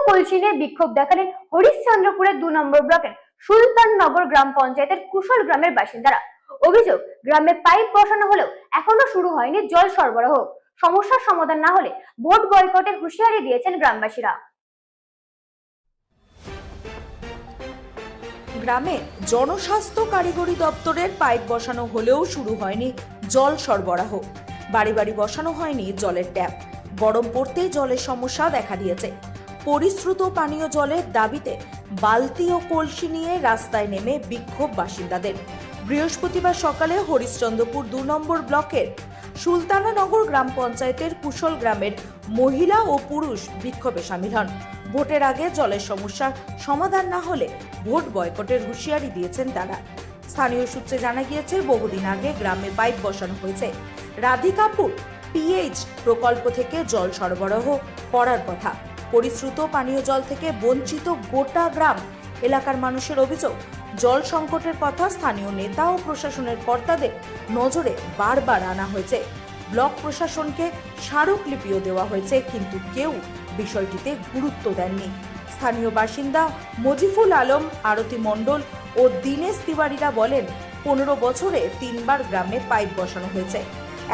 কলসি নিয়ে বিক্ষোভ দেখালেন হরিশ্চন্দ্রপুরের 2 নম্বর ব্লকের সুলতাননগর গ্রাম পঞ্চায়েতের কুশল গ্রামের বাসিন্দারা। অভিযোগ, গ্রামে পাইপ বসানো হলেও এখনো শুরু হয়নি জল সরবরাহ। সমস্যার সমাধান না হলে ভোট বয়কটের হুঁশিয়ারি দিয়েছেন গ্রামবাসীরা। গ্রামে জনস্বাস্থ্য কারিগরি দপ্তরের পাইপ বসানো হলেও শুরু হয়নি জল সরবরাহ। বাড়ি বাড়ি বসানো হয়নি জলের ট্যাপ। গরম পড়তেই জলের সমস্যা দেখা দিয়েছে। পরিশ্রুত পানীয় জলের দাবিতে বালতি ও কলসি নিয়ে রাস্তায় নেমে বিক্ষোভ বাসিন্দাদের। বৃহস্পতিবার সকালে হরিশ্চন্দ্রপুর 2 নম্বর ব্লকের সুলতাননগর গ্রাম পঞ্চায়েতের কুশল গ্রামের মহিলা ও পুরুষ বিক্ষোভে সামিল হন। ভোটের আগে জলের সমস্যার সমাধান না হলে ভোট বয়কটের হুঁশিয়ারি দিয়েছেন তারা। স্থানীয় সূত্রে জানা গিয়েছে, বহুদিন আগে গ্রামে পাইপ বসানো হয়েছে। রাধিকাপুর পিএইচ প্রকল্প থেকে জল সরবরাহ করার কথা। পরিশ্রুত পানীয় জল থেকে বঞ্চিত গোটা গ্রাম। এলাকার মানুষের অভিযোগ, জল সংকটের কথা স্থানীয় নেতা ও প্রশাসনের কর্তাদের নজরে বারবার আনা হয়েছে। ব্লক প্রশাসনকে স্মারকলিপিও দেওয়া হয়েছে, কিন্তু কেউ বিষয়টিতে গুরুত্ব দেননি। স্থানীয় বাসিন্দা মজিফুল আলম, আরতি মণ্ডল ও দীনেশ তিওয়ারিরা বলেন, 15 বছরে 3 বার গ্রামে পাইপ বসানো হয়েছে,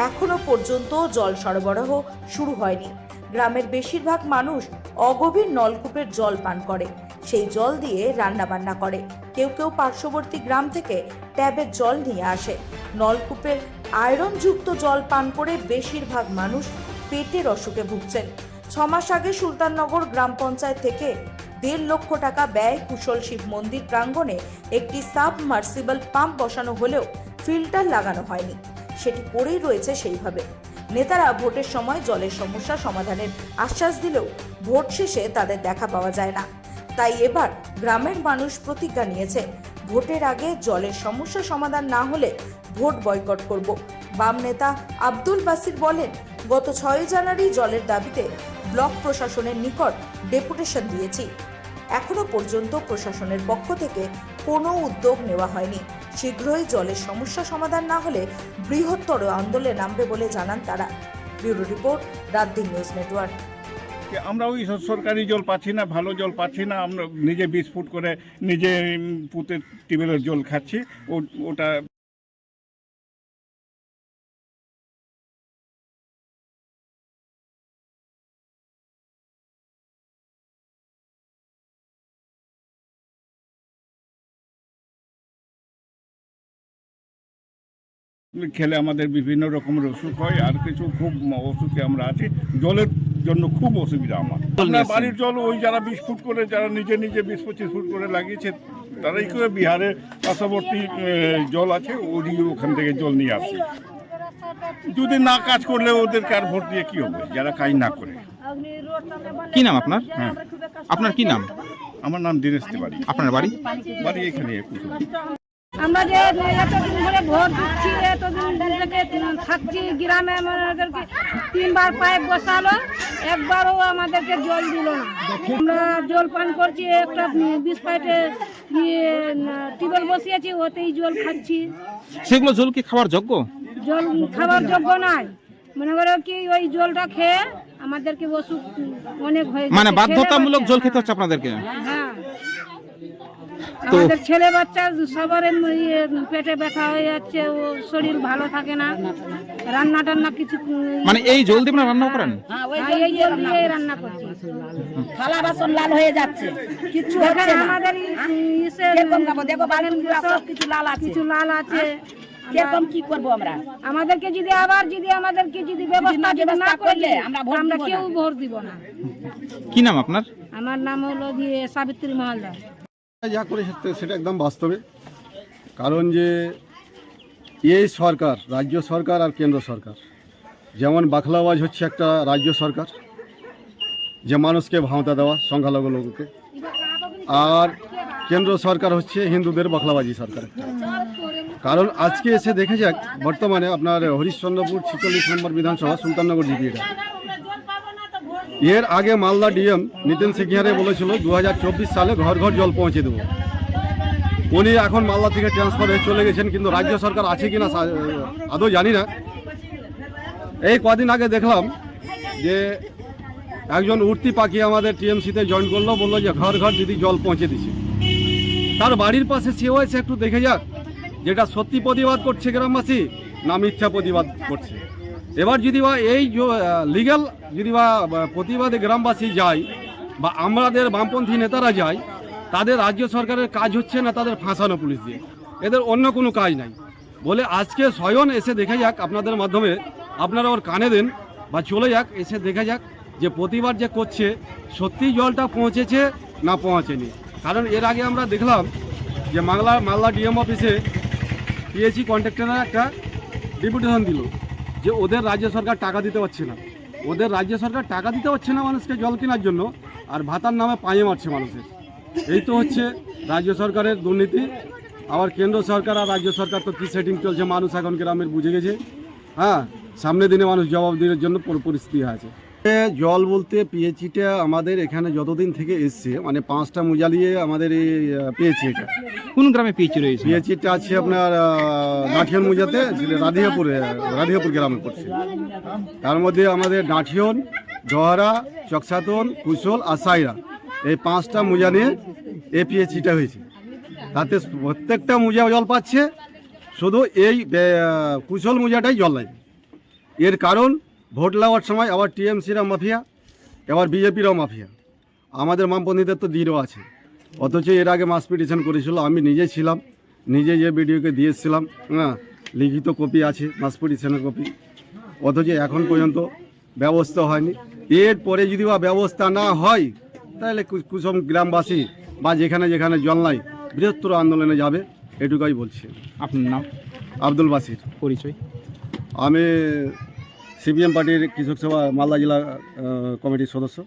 এখনো পর্যন্ত জল সরবরাহ শুরু হয়নি। গ্রামের বেশিরভাগ মানুষ অগভীর নলকূপের জল পান করে, সেই জল দিয়ে রান্নাবান্না করে। কেউ কেউ পার্শ্ববর্তী গ্রাম থেকে ট্যাবের জল নিয়ে আসে। নলকূপের আয়রনযুক্ত জল পান করে বেশিরভাগ মানুষ পেটের অসুখে ভুগছেন। 6 মাস আগে সুলতাননগর গ্রাম পঞ্চায়েত থেকে 1.5 লক্ষ টাকা ব্যয় কুশল শিব মন্দির প্রাঙ্গণে একটি সাবমার্সিবল পাম্প বসানো হলেও ফিল্টার লাগানো হয়নি, সেটি পড়েই রয়েছে সেইভাবে। নেতারা ভোটের সময় জলের সমস্যা সমাধানের আশ্বাস দিলেও ভোট শেষে তাদের দেখা পাওয়া যায় না। তাই এবার গ্রামের মানুষ প্রতিজ্ঞা নিয়েছে, ভোটের আগে জলের সমস্যা সমাধান না হলে ভোট বয়কট করব। বাম নেতা আব্দুল বাসির বলেন, গত 6 জানুয়ারি জলের দাবিতে ব্লক প্রশাসনের নিকট ডেপুটেশন দিয়েছি। এখনো পর্যন্ত প্রশাসনের পক্ষ থেকে কোনো উদ্যোগ নেওয়া হয়নি। শীঘ্রই জলের সমস্যা সমাধান না হলে বৃহত্তর আন্দোলনে নামবে বলে জানান তারা। Bureau report, রাতদিন news network. আমরা ওই সরকারি জল পাচ্ছি না, ভালো জল পাচ্ছি না। আমরা নিজে 20 ফুট করে নিজে পুঁতে টিউবওয়েলের জল খাচ্ছি। ওটা খেলে আমাদের বিভিন্ন রকমের অসুখ হয়, আর কিছু খুব অসুখে আমরা আছি। জলের জন্য খুব অসুবিধা আমার। আপনার বাড়ির জল ওই যারা 20 ফুট করে, যারা নিজে নিজে 20-25 ফুট করে লাগিয়েছে, তারাই করে বিহারের পার্শ্ববর্তী জল আছে, ওখান থেকে জল নিয়ে আসে। যদি না কাজ করলে ওদেরকে আর ভোট দিয়ে কি হবে, যারা কাজ না করে। কি নাম আপনার? হ্যাঁ, আপনার কি নাম? আমার নাম দীনেশ তিওয়ারি। আপনার বাড়ি? বাড়ি এখানে। আমরা যে এতদিন ধরে ভোট দিচ্ছি, এতদিন থেকে থাকছি গ্রামে, আমাদেরকে 3 বার পাইপ বসালো, একবারও আমাদেরকে জল দিল না। আমরা জল পান করছি, একটা 20 পাইপে টিউবওয়েল বসিয়েছি, ওতেই জল খাচ্ছি। সেগুলো জল কি খাওয়ার যোগ্য? জল খাওয়ার যোগ্য নাই, মনে করো কি ওই জলটা খেয়ে আমাদেরকে অসুখ অনেক হয়ে, মানে বাধ্যতামূলক জল খেতে হচ্ছে আপনাদেরকে? হ্যাঁ, আমাদের ছেলে বাচ্চা সবার পেটে ব্যথা হয়ে যাচ্ছে, ও শরীর ভালো থাকে না, রান্না টান্না কিছু। মানে এই জল দিয়ে রান্না করেন? এই জল দিয়ে রান্না করছি। থালা বাসন লাল হয়ে যাচ্ছে, কিছু হচ্ছে না। আমাদের দেখো সব কিছু লাল আছে, কিছু লাল আছে। এরকম কি করব আমরা? আমাদেরকে যদি আমাদেরকে যদি ব্যবস্থা না করলে আমরা কেউ ভোট দিব না। কি নাম আপনার? আমার নাম হলো সাবিত্রী মহালদার। যা করে সেটা একদম বাস্তবে, কারণ যে এই সরকার, রাজ্য সরকার আর কেন্দ্র সরকার, যেমন বাখলাবাজ হচ্ছে একটা রাজ্য সরকার, যে মানুষকে ভাওতা দেওয়া সংখ্যালঘু লোককে, আর কেন্দ্র সরকার হচ্ছে হিন্দুদের বাখলাবাজি সরকার। কারণ আজকে এসে দেখে যাক, বর্তমানে আপনার হরিশ্চন্দ্রপুর 46 নম্বর বিধানসভা সুলতাননগর জিপিটা, এর আগে মালদা ডিএম নিতিন সিংহারে বলেছিল 2024 সালে ঘর ঘর জল পৌঁছে দেবো। উনি এখন মালদা থেকে ট্রান্সফার হয়ে চলে গেছেন, কিন্তু রাজ্য সরকার আছে কিনা আদৌ জানি না। এই কদিন আগে দেখলাম যে একজন উঠতি পাখি আমাদের টিএমসিতে জয়েন করলো, বললো যে ঘর ঘর যদি জল পৌঁছে দিছে। তার বাড়ির পাশে সেও এসে একটু দেখে যাক যেটা সত্যি প্রতিবাদ করছে গ্রামবাসী না মিথ্যা প্রতিবাদ করছে। এবার যদি বা এই লিগ্যাল যদি বা প্রতিবাদে গ্রামবাসী যায় বা আমাদের বামপন্থী নেতারা যায়, তাদের রাজ্য সরকারের কাজ হচ্ছে না তাদের ফাঁসানো পুলিশ দিয়ে, এদের অন্য কোনো কাজ নাই। বলে আজকে স্বয়ং এসে দেখে যাক, আপনাদের মাধ্যমে আপনারা ওর কানে দেন বা চলে যাক, এসে দেখে যাক যে প্রতিবাদ যে করছে সত্যি জলটা পৌঁছেছে না পৌঁছেনি। কারণ এর আগে আমরা দেখলাম যে মালদা ডিএম অফিসে পিএইচই কন্ট্রাক্টররা একটা ডেপুটেশন দিল যে ওদের রাজ্য সরকার টাকা দিতে পারছে না, ওদের রাজ্য সরকার টাকা দিতে পারছে না মানুষকে জল কেনার জন্য, আর ভাতার নামে পায়ে মারছে মানুষের। এই তো হচ্ছে রাজ্য সরকারের দুর্নীতি। আবার কেন্দ্র সরকার আর রাজ্য সরকার তো কী সেটিং চলছে মানুষ এখন গ্রামের বুঝে গেছে। হ্যাঁ, সামনের দিনে মানুষ জবাব দেওয়ার জন্য পরিস্থিতি আছে। জল বলতে পিএইচিটা আমাদের এখানে যতদিন থেকে এসছে, মানে 5টা মুজালিয়ে আমাদের এই পিএইচি, এটা কোন গ্রামে পিএইচি রয়েছে? পিএইচিটা আছে আপনার ডাঁঠিয়ন মুজাতে, রাধিয়াপুর গ্রামে পড়ছে। তার মধ্যে আমাদের ডাঁঠিয়ন, ডহরা, চকসাতন, কুশল আর সাইরা, এই 5টা মুজা নিয়ে এই পিএইচিটা হয়েছে। তাতে প্রত্যেকটা মুজা জল পাচ্ছে, শুধু এই কুশল মুজাটাই জল নাই। এর কারণ ভোট নেওয়ার সময় আবার টিএমসিরা মাফিয়া, এবার বিজেপিরাও মাফিয়া, আমাদের বামপন্থীদের তো জিরো আছে। অথচ এর আগে মাস পিটিশন করেছিল, আমি নিজে ছিলাম, নিজে যে ভিডিওকে দিয়েছিলাম, হ্যাঁ লিখিত কপি আছে, মাস পিটিশনের কপি। অথচ এখন পর্যন্ত ব্যবস্থা হয়নি। এরপরে যদি বা ব্যবস্থা না হয় তাহলে কুসুম গ্রামবাসী বা যেখানে যেখানে জল নাই বৃহত্তর আন্দোলনে যাবে, এটুকুই বলছি। আপনার নাম? আব্দুল বাসির। পরিচয়? আমি সিপিএম পার্টির কৃষক সভা মালদা জেলা কমিটির সদস্য।